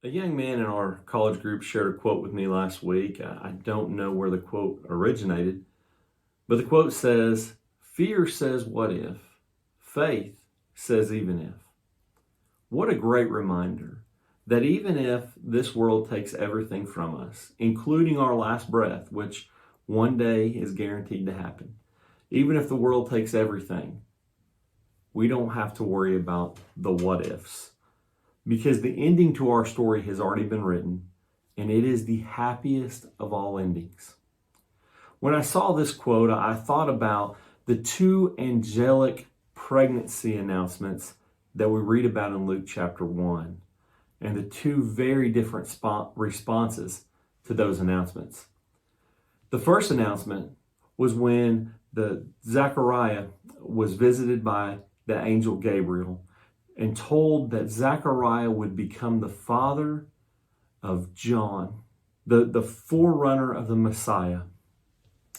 A young man in our college group shared a quote with me last week. I don't know where the quote originated, but the quote says, "Fear says what if, faith says even if." What a great reminder that even if this world takes everything from us, including our last breath, which one day is guaranteed to happen, even if the world takes everything, we don't have to worry about the what ifs. Because the ending to our story has already been written, and it is the happiest of all endings. When I saw this quote, I thought about the two angelic pregnancy announcements that we read about in Luke chapter 1, and the two very different responses to those announcements. The first announcement was when the Zechariah was visited by the angel Gabriel and told that Zechariah would become the father of John, the forerunner of the Messiah.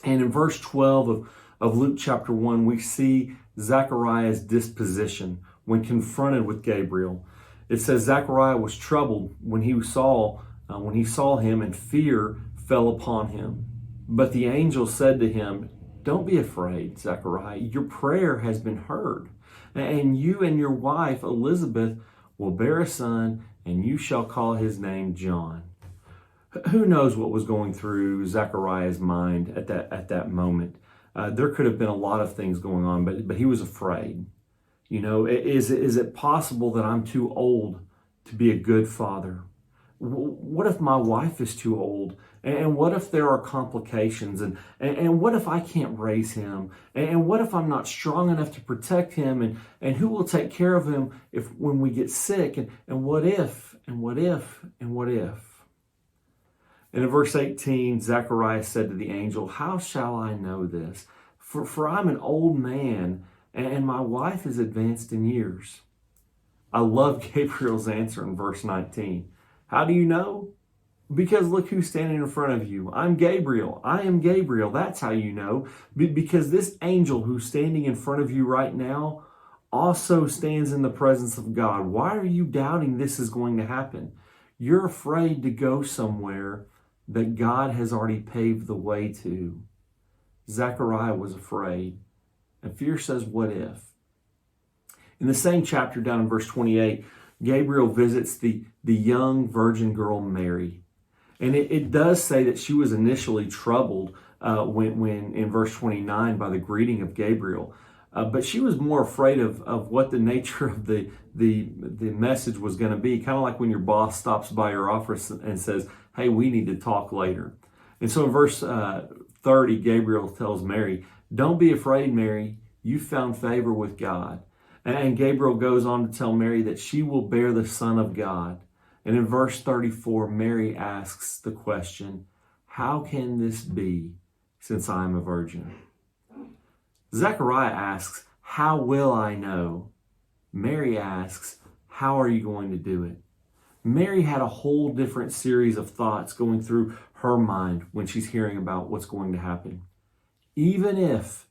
And in verse 12 of Luke chapter 1, we see Zechariah's disposition when confronted with Gabriel. It says Zechariah was troubled when he saw him, and fear fell upon him. But the angel said to him, "Don't be afraid, Zechariah. Your prayer has been heard. And you and your wife, Elizabeth, will bear a son, and you shall call his name John." Who knows what was going through Zechariah's mind at that moment? There could have been a lot of things going on, but he was afraid. You know, is it possible that I'm too old to be a good father? What if my wife is too old? And what if there are complications? And what if I can't raise him? And what if I'm not strong enough to protect him? And who will take care of him when we get sick? And what if? And what if? And what if? And in verse 18, Zechariah said to the angel, "How shall I know this? For I'm an old man, and my wife is advanced in years." I love Gabriel's answer in verse 19. How do you know? Because look who's standing in front of you. I'm Gabriel. I am Gabriel. That's how you know. Because this angel who's standing in front of you right now also stands in the presence of God. Why are you doubting this is going to happen? You're afraid to go somewhere that God has already paved the way to. Zechariah was afraid. And fear says, what if? In the same chapter down in verse 28, Gabriel visits the young virgin girl Mary. And it does say that she was initially troubled when in verse 29 by the greeting of Gabriel. But she was more afraid of what the nature of the message was going to be. Kind of like when your boss stops by your office and says, "Hey, we need to talk later." And so in verse 30, Gabriel tells Mary, "Don't be afraid, Mary. You found favor with God." And Gabriel goes on to tell Mary that she will bear the Son of God. And in verse 34, Mary asks the question, "How can this be since I am a virgin?" Zechariah asks, "How will I know?" Mary asks, "How are you going to do it?" Mary had a whole different series of thoughts going through her mind when she's hearing about what's going to happen. Even if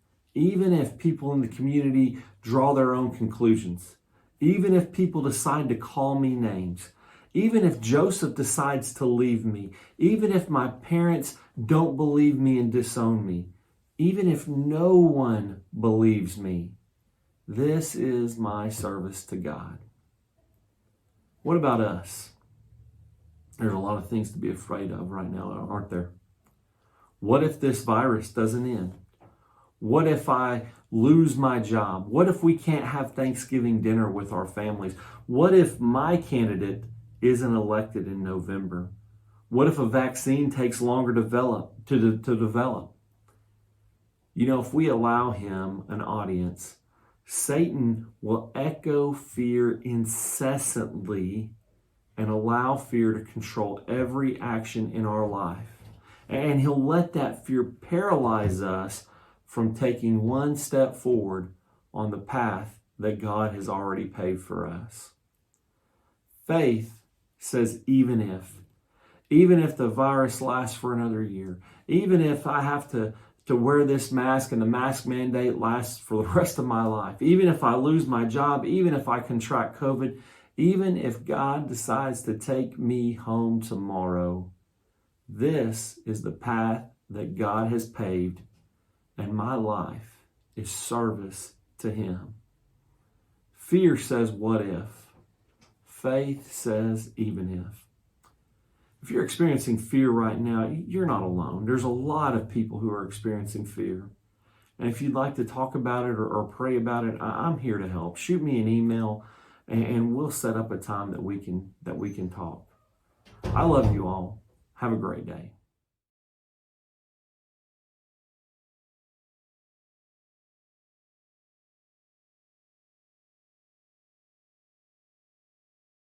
people in the community draw their own conclusions, even if people decide to call me names, even if Joseph decides to leave me, even if my parents don't believe me and disown me, even if no one believes me, this is my service to God. What about us? There's a lot of things to be afraid of right now, aren't there? What if this virus doesn't end? What if I lose my job? What if we can't have Thanksgiving dinner with our families? What if my candidate isn't elected in November? What if a vaccine takes longer to develop? You know, if we allow him an audience, Satan will echo fear incessantly and allow fear to control every action in our life. And he'll let that fear paralyze us from taking one step forward on the path that God has already paved for us. Faith says even if the virus lasts for another year, even if I have to wear this mask and the mask mandate lasts for the rest of my life, even if I lose my job, even if I contract COVID, Even if God decides to take me home tomorrow, this is the path that God has paved, and my life is service to Him. Fear says, what if? Faith says, even if. If you're experiencing fear right now, you're not alone. There's a lot of people who are experiencing fear. And if you'd like to talk about it or pray about it, I'm here to help. Shoot me an email and we'll set up a time that we can talk. I love you all. Have a great day.